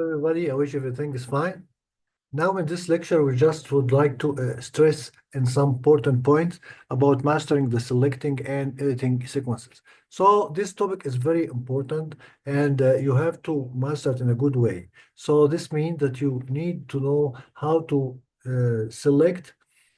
Everybody, I wish everything is fine. Now, in this lecture, we just would like to stress in some important points about mastering the selecting and editing sequences. So this topic is very important, and you have to master it in a good way. So this means that you need to know how to select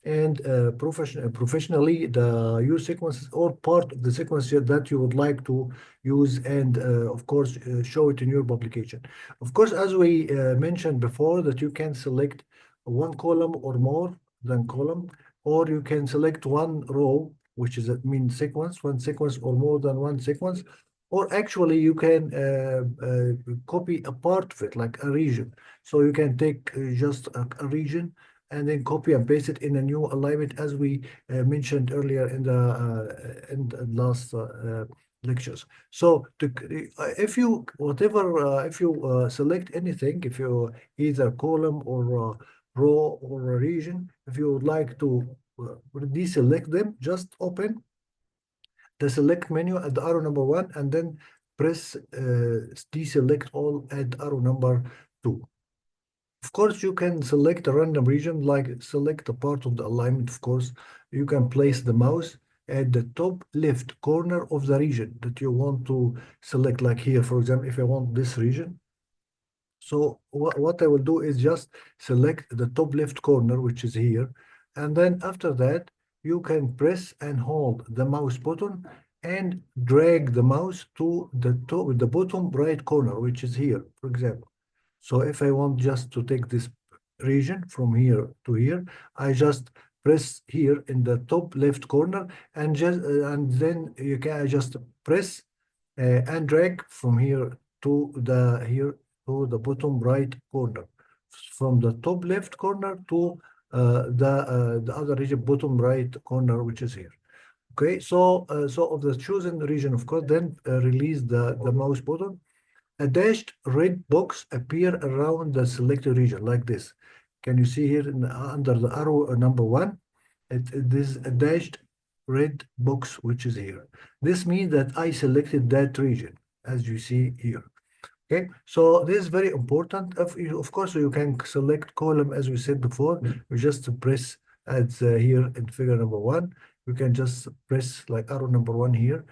and professionally the use sequences or part of the sequence that you would like to use, and of course show it in your publication. Of course, as we mentioned before, that you can select one column or more than column, or you can select one row, which is means sequence, one sequence or more than one sequence, or actually you can copy a part of it, like a region. So you can take just a region and then copy and paste it in a new alignment, as we mentioned earlier in the last lectures. So if you select anything, if you either column or row or a region, if you would like to deselect them, just open the select menu at the arrow number 1 and then press deselect all at arrow number 2. Of course, you can select a random region, like select a part of the alignment. Of course, you can place the mouse at the top left corner of the region that you want to select. Like here, for example, if I want this region. So what I will do is just select the top left corner, which is here. And then after that, you can press and hold the mouse button and drag the mouse to the top, the bottom right corner, which is here, for example. So if I want just to take this region from here to here, I just press here in the top left corner, and then you can just press and drag from here to the bottom right corner, from the top left corner to the other region, bottom right corner, which is here. Okay, so of the chosen region, of course, then release the mouse button. A dashed red box appear around the selected region like this. Can you see here under the arrow number 1? This a dashed red box which is here. This means that I selected that region, as you see here. Okay, so this is very important. Of course, you can select column as we said before. You just press at here in figure number 1. You can just press like arrow number 1 here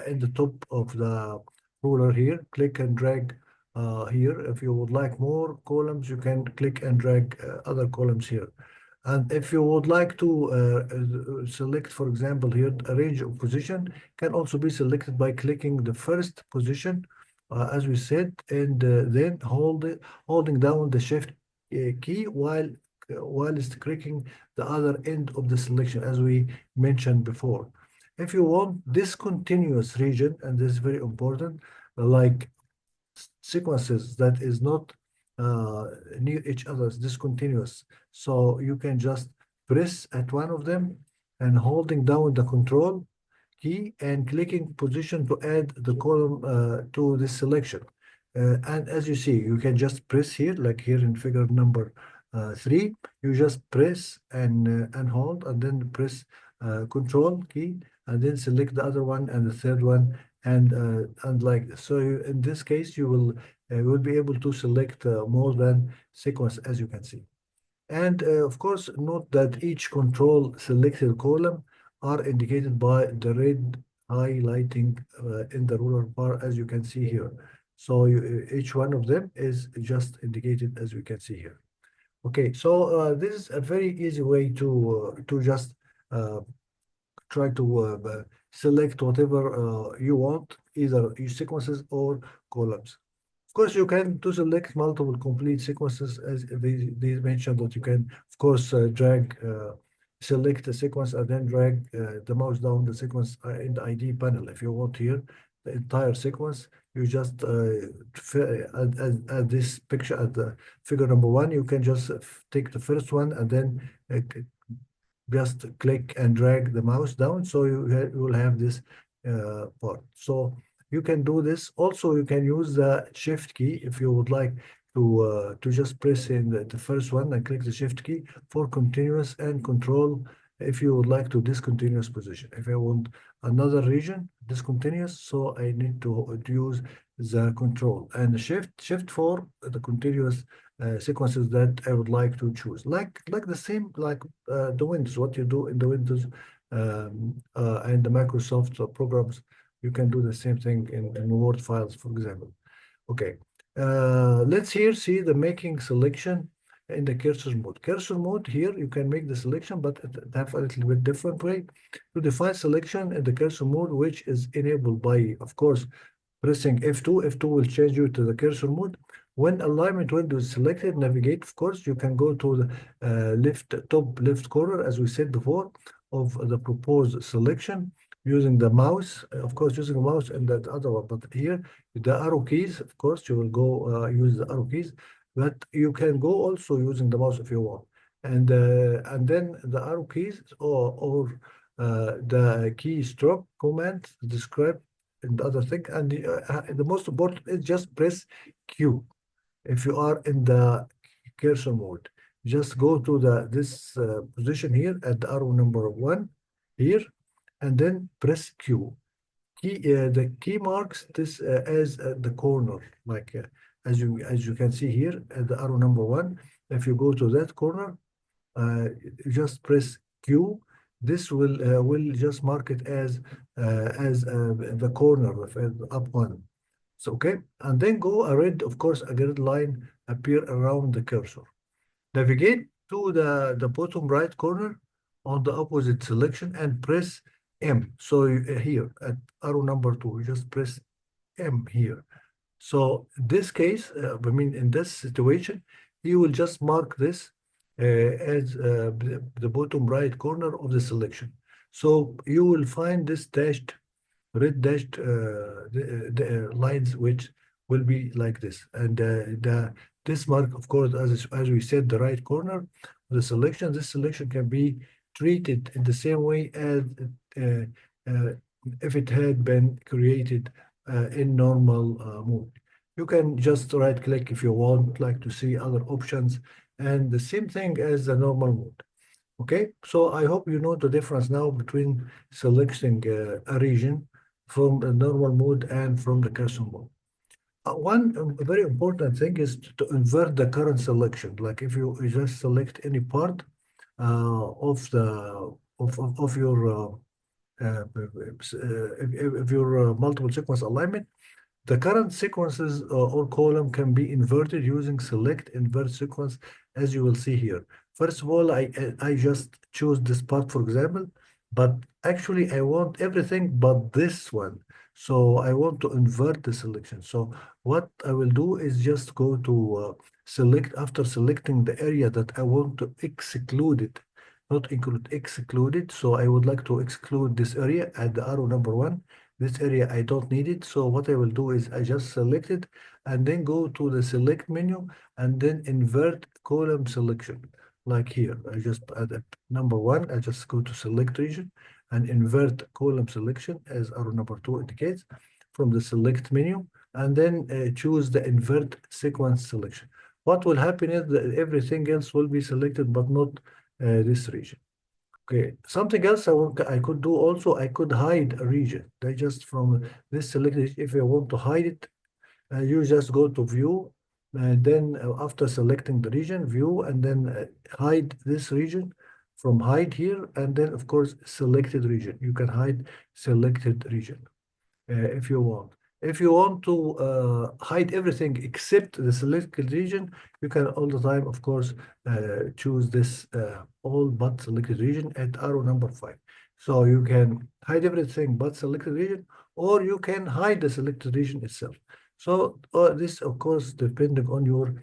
in the top of the ruler here. Click and drag here. If you would like more columns, you can click and drag other columns here. And if you would like to select, for example, here a range of position, can also be selected by clicking the first position, as we said, and then holding down the shift key while clicking the other end of the selection, as we mentioned before. If you want discontinuous region, and this is very important, like sequences that is not near each other, discontinuous. So you can just press at one of them and holding down the control key and clicking position to add the column to this selection. And as you see, you can just press here, like here in figure number 3, you just press and hold, and then press control key, and then select the other one and the third one, and like this. So in this case, you will be able to select more than sequence, as you can see. And of course, note that each control selected column are indicated by the red highlighting in the ruler bar, as you can see here. So each one of them is just indicated, as we can see here. Okay, so this is a very easy way to just try to select whatever you want, either sequences or columns. Of course, you can to select multiple complete sequences, as they mentioned that you can, of course, select a sequence and then drag the mouse down the sequence in the ID panel. If you want here the entire sequence, you just at this picture at the figure number 1, you can just take the first one and then just click and drag the mouse down, so you will have this part. So you can do this. Also, you can use the shift key if you would like to just press in the first one and click the shift key for continuous, and control if you would like to discontinuous position. If I want another region discontinuous, so I need to use the control, and shift for the continuous sequences that I would like to choose. Like the same like the Windows, what you do in the Windows and the Microsoft programs, you can do the same thing in Word files, for example. Okay, let's here see the making selection in the cursor mode. Cursor mode, here you can make the selection, but it have a little bit different way to define selection in the cursor mode, which is enabled by, of course, pressing F2. F2 will change you to the cursor mode. When alignment window is selected, navigate, of course, you can go to the top left corner, as we said before, of the proposed selection using the mouse, of course, using the mouse and that other one. But here, the arrow keys, of course, you will go use the arrow keys, but you can go also using the mouse if you want. And then the arrow keys or the keystroke command describe and other thing. And the most important is just press Q. If you are in the cursor mode, just go to this position here at the arrow number 1 here, and then press Q. The key marks this as the corner, like as you can see here at the arrow number 1. If you go to that corner, you just press Q. This will just mark it as the corner of up one. So okay, and then go a red, of course, a red line appear around the cursor. Navigate to the bottom right corner on the opposite selection and press M. So here at arrow number 2, you just press M here. So in this case, I mean in this situation, you will just mark this as the bottom right corner of the selection. So you will find this red dashed lines, which will be like this. And this mark, of course, as we said, the right corner of the selection. This selection can be treated in the same way as if it had been created in normal mode. You can just right click if you want like to see other options, and the same thing as the normal mode. Okay, so I hope you know the difference now between selecting a region from the normal mode and from the cursor mode. One very important thing is to invert the current selection. Like if you just select any part of your if your multiple sequence alignment, the current sequences or column can be inverted using select invert sequence, as you will see here. First of all, I just choose this part, for example, but actually I want everything but this one. So I want to invert the selection. So what I will do is just go to select. After selecting the area that I want to exclude it, not include, exclude it. So I would like to exclude this area at the arrow number 1. This area I don't need it. So what I will do is I just select it and then go to the select menu and then invert column selection. Like here, I just at number 1, I just go to select region and invert column selection as arrow number 2 indicates from the select menu, and then choose the invert sequence selection. What will happen is that everything else will be selected, but not this region. Okay, something else I could do also, I could hide a region. I just from this selected, if I want to hide it, you just go to view, and then after selecting the region, view, and then hide this region from hide here, and then of course selected region. You can hide selected region if you want. If you want to hide everything except the selected region, you can all the time, of course, choose this all but selected region at arrow number 5. So you can hide everything but selected region, or you can hide the selected region itself. So this, of course, depending on your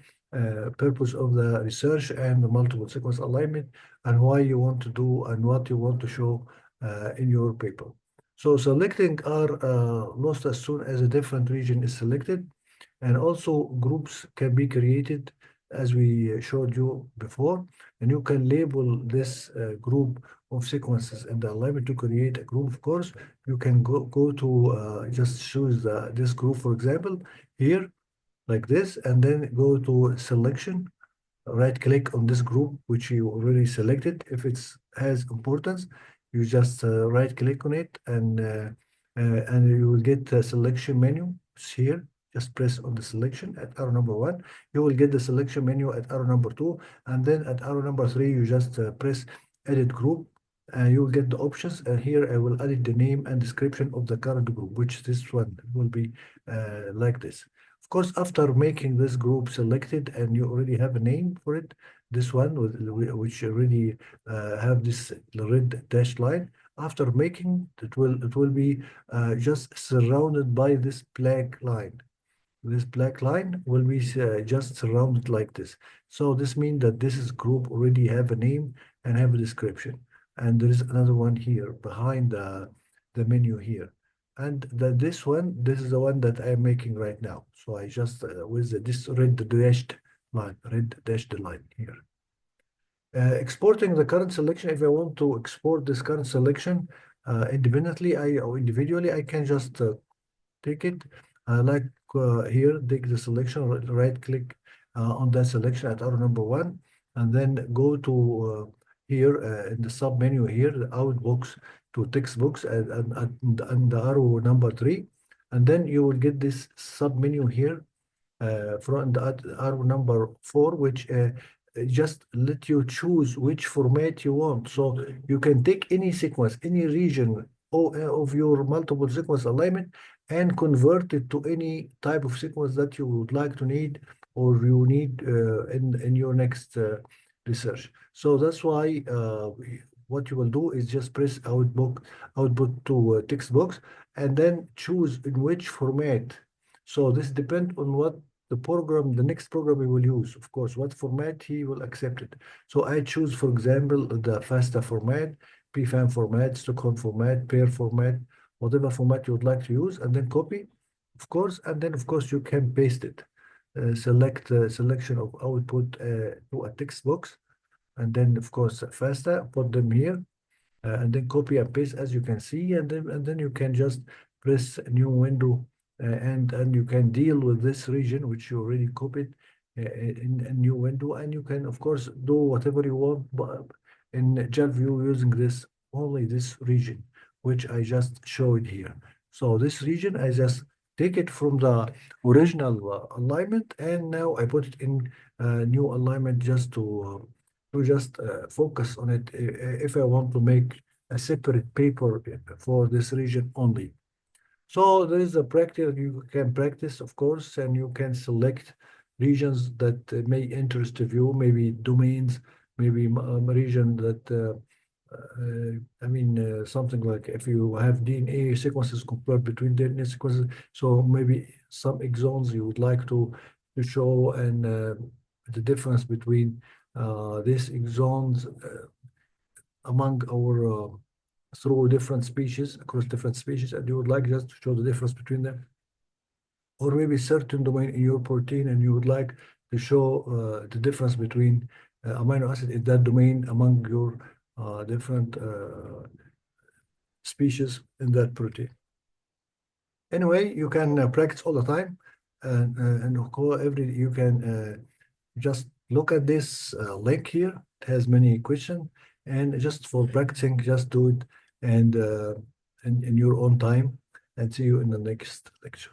purpose of the research and the multiple sequence alignment and why you want to do and what you want to show in your paper. So selecting are lost as soon as a different region is selected, and also groups can be created as we showed you before, and you can label this group of sequences in the alignment to create a group. Of course, you can go to just choose this group, for example, here like this, and then go to selection, right click on this group which you already selected. If it has importance, you just right click on it, and you will get the selection menu here. just press on the selection at arrow number 1. You will get the selection menu at arrow number 2, and then at arrow number 3, you just press edit group. You will get the options, and here I will edit the name and description of the current group, which this one will be like this. Of course, after making this group selected and you already have a name for it, this one which already have this red dashed line, after making it will be just surrounded by this black line. This black line will be just surrounded like this. So this means that this is group already have a name and have a description. And there is another one here behind the menu here. And this is the one that I am making right now. So I just with this red dashed line here. Exporting the current selection. If I want to export this current selection independently or individually, I can just take it like here, take the selection, right click on that selection at arrow number 1, and then go to here in the sub menu here, the outbox to text box and the arrow number 3, and then you will get this sub menu here from the arrow number 4, which just let you choose which format you want. So you can take any sequence, any region of your multiple sequence alignment and convert it to any type of sequence that you would like to need or you need in your next research. So that's why what you will do is just press output to text box and then choose in which format. So this depends on what the next program we will use, of course, what format he will accept it. So I choose, for example, the FASTA format, PFAM format, Stockholm format, PAIR format, whatever format you would like to use, and then copy, of course, and then of course you can paste it. Select selection of output to a text box, and then of course FASTA, put them here, and then copy and paste as you can see, and then you can just press a new window. And you can deal with this region which you already copied in a new window, and you can of course do whatever you want but in Jalview using only this region which I just showed here. So this region I just take it from the original alignment, and now I put it in new alignment just to just focus on it if I want to make a separate paper for this region only. So there is a practice you can practice, of course, and you can select regions that may interest you, maybe domains, maybe a region that, something like if you have DNA sequences compared between DNA sequences, so maybe some exons you would like to show, and the difference between these exons among our through different species, across different species, and you would like just to show the difference between them. Or maybe certain domain in your protein and you would like to show the difference between amino acid in that domain among your different species in that protein. Anyway, you can practice all the time, and you can just look at this link here. It has many questions, and just for practicing, just do it and in your own time, and see you in the next lecture.